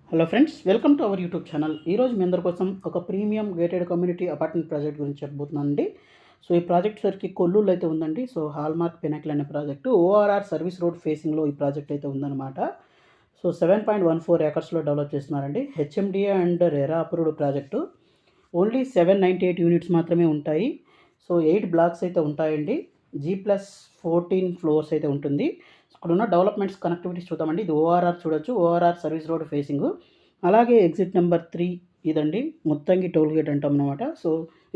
Hello friends, welcome to our YouTube channel. ఈరోజు మీ అందరి కోసం ఒక premium gated community apartment project గురించి చెప్పబోతున్నానండి. సో ఈ ప్రాజెక్ట్ సరికి కొల్లూరులో అయితే ఉందండి. సో హాల్మార్క్ పినాకిల్ అనే ప్రాజెక్టు ఓఆర్ఆర్ సర్వీస్ రోడ్ ఫేసింగ్లో ఈ ప్రాజెక్ట్ అయితే ఉందన్నమాట. సో 7.14 ఏకర్స్లో డెవలప్ చేస్తున్నారండి. HMDA and RERA approved project. Only 798 units మాత్రమే ఉంటాయి. సో 8 బ్లాక్స్ అయితే ఉంటాయండి. G+14 ఫ్లోర్స్ అయితే ఉంటుంది. ఇక్కడ ఉన్న డెవలప్మెంట్స్ కనెక్టివిటీస్ చూద్దామండి. ఇది ఓఆర్ఆర్ చూడొచ్చు. ORR service road facing. అలాగే ఎగ్జిట్ నెంబర్ 3 ఇదండి. మొత్తంగి టోల్ గేట్ అంటాం అనమాట. సో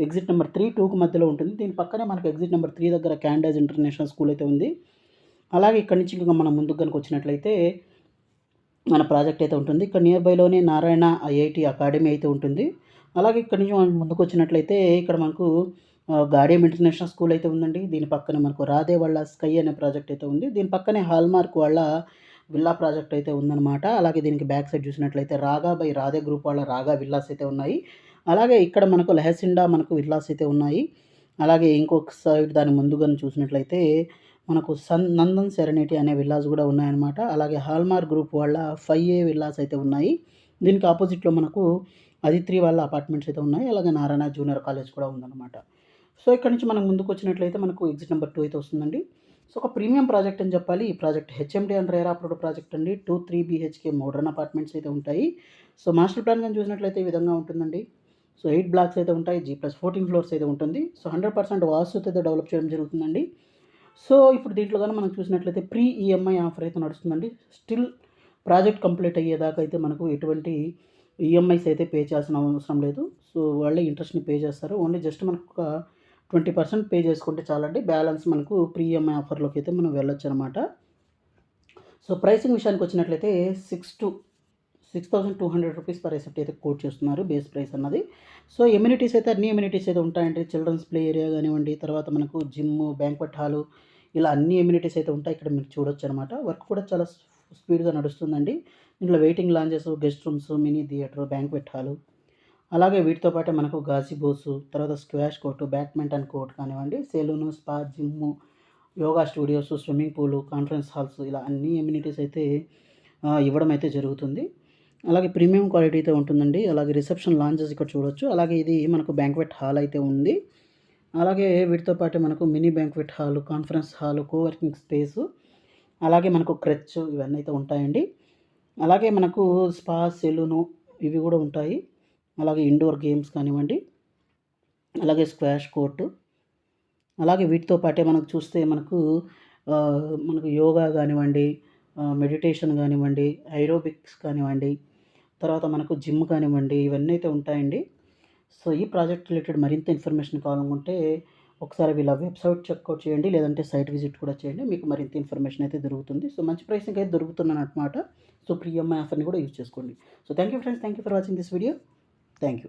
ఎగ్జిట్ నెంబర్ 3, 2కి మధ్యలో ఉంటుంది. దీని పక్కనే మనకు ఎగ్జిట్ నెంబర్ 3 దగ్గర క్యాండేజ్ ఇంటర్నేషనల్ స్కూల్ అయితే ఉంది. అలాగే ఇక్కడ నుంచి ఇంకా మనం ముందుకు కనుక వచ్చినట్లయితే మన ప్రాజెక్ట్ అయితే ఉంటుంది. ఇక్కడ నియర్ బైలోనే నారాయణ ఐఐటి అకాడమీ అయితే ఉంటుంది. అలాగే ఇక్కడ నుంచి మనం ముందుకు వచ్చినట్లయితే ఇక్కడ మనకు గాడియం ఇంటర్నేషనల్ స్కూల్ అయితే ఉందండి. దీని పక్కనే మనకు రాధే వాళ్ళ స్కై అనే ప్రాజెక్ట్ అయితే ఉంది. దీని పక్కనే హాల్మార్క్ వాళ్ళ విల్లా ప్రాజెక్ట్ అయితే ఉందన్నమాట. అలాగే దీనికి బ్యాక్ సైడ్ చూసినట్లయితే రాగా బై రాధే గ్రూప్ వాళ్ళ రాగా విల్లాస్ అయితే ఉన్నాయి. అలాగే ఇక్కడ మనకు లెహసిండా మనకు విల్లాస్ అయితే ఉన్నాయి. అలాగే ఇంకొక సైడ్ దాని ముందుగా చూసినట్లయితే మనకు నందన్ సెరెనిటీ అనే విల్లాస్ కూడా ఉన్నాయన్నమాట. అలాగే హాల్మార్క్ గ్రూప్ వాళ్ళ 5A విల్లాస్ అయితే ఉన్నాయి. దీనికి ఆపోజిట్లో మనకు అదిత్రి వాళ్ళ అపార్ట్మెంట్స్ అయితే ఉన్నాయి. అలాగే నారాయణ జూనియర్ కాలేజ్ కూడా ఉందన్నమాట. సో ఇక్కడ నుంచి మనం ముందుకు వచ్చినట్లయితే మనకు ఎగ్జిట్ నెంబర్ 2 అయితే వస్తుందండి. సో ఒక ప్రీమియం ప్రాజెక్ట్ అని చెప్పాలి. ఈ project HMD and RERA approved project అండి. 2-3 BHK మోడర్న్ అపార్ట్మెంట్స్ అయితే ఉంటాయి. సో మాస్టర్ ప్లాన్ కానీ చూసినట్లయితే ఈ విధంగా ఉంటుందండి. సో 8 బ్లాక్స్ అయితే ఉంటాయి. G+14 ఫ్లోర్స్ అయితే ఉంటుంది. సో 100% వాస్తుతో అయితే డెవలప్ చేయడం జరుగుతుందండి. సో ఇప్పుడు దీంట్లో కానీ మనం చూసినట్లయితే ప్రీ ఈఎంఐ ఆఫర్ అయితే నడుస్తుందండి. స్టిల్ ప్రాజెక్ట్ కంప్లీట్ అయ్యేదాకా అయితే మనకు ఎటువంటి ఈఎంఐస్ అయితే పే చేయాల్సిన అవసరం లేదు. సో వాళ్ళే ఇంట్రెస్ట్ని పే చేస్తారు. ఓన్లీ జస్ట్ మనకు ఒక 20% పే చేసుకుంటే చాలండి. బ్యాలెన్స్ మనకు ప్రీ ఈఎంఐ ఆఫర్లోకి అయితే మనం వెళ్ళొచ్చు అనమాట. సో ప్రైసింగ్ విషయానికి వచ్చినట్లయితే 6,200 రూపీస్ పర్ ఎసెప్ట్ అయితే కోట్ చేస్తున్నారు బేస్ ప్రైస్ అన్నది. సో ఎమ్యూనిటీస్ అయితే అన్ని ఎమ్యూనిటీస్ అయితే ఉంటాయండి. చిల్డ్రన్స్ ప్లే ఏరియా కానివ్వండి, తర్వాత మనకు జిమ్, బ్యాంక్వెట్ హాలు, ఇలా అన్ని ఎమ్యూనిటీస్ అయితే ఉంటాయి. ఇక్కడ మీరు చూడొచ్చు అనమాట. వర్క్ కూడా చాలా స్పీడ్గా నడుస్తుందండి. ఇంట్లో waiting lounges, guest rooms, mini theatre, banquet hall, అలాగే వీటితో పాటే మనకు గాజిబోసు, తర్వాత స్క్వాష్ కోర్టు, బ్యాడ్మింటన్ కోర్ట్ కానివ్వండి, salon, spa, gym, yoga studios, swimming pool, conference halls, ఇలా అన్ని ఎమ్యూనిటీస్ అయితే ఇవ్వడం అయితే జరుగుతుంది. అలాగే ప్రీమియం క్వాలిటీతో ఉంటుందండి. అలాగే రిసెప్షన్ లాంజెస్ ఇక్కడ చూడొచ్చు. అలాగే ఇది మనకు బ్యాంక్వెట్ హాల్ అయితే ఉంది. అలాగే వీటితో పాటు మనకు mini banquet hall, conference hall, coworking space, అలాగే మనకు క్రచ్, ఇవన్నీ అయితే ఉంటాయండి. అలాగే మనకు స్పా, సెలూను ఇవి కూడా ఉంటాయి. అలాగే ఇండోర్ గేమ్స్ కానివ్వండి, అలాగే స్క్వాష్ కోర్టు, అలాగే వీటితో పాటే మనకు చూస్తే మనకు యోగా కానివ్వండి, మెడిటేషన్ కానివ్వండి, ఐరోబిక్స్ కానివ్వండి, తర్వాత మనకు జిమ్ కానివ్వండి, ఇవన్నీ అయితే ఉంటాయండి. సో ఈ ప్రాజెక్ట్ రిలేటెడ్ మరింత ఇన్ఫర్మేషన్ కావాలనుకుంటే ఒకసారి వీళ్ళ వెబ్సైట్ చెక్అవుట్ చేయండి, లేదంటే సైట్ విజిట్ కూడా చేయండి. మీకు మరింత ఇన్ఫర్మేషన్ అయితే దొరుకుతుంది. సో మంచి ప్రైసింగ్ అయితే దొరుకుతుందన్నమాట. సో ప్రీ ఈఎంఐ ఆఫర్ని కూడా యూజ్ చేసుకోండి. So thank you friends, thank you for watching this video. Thank you.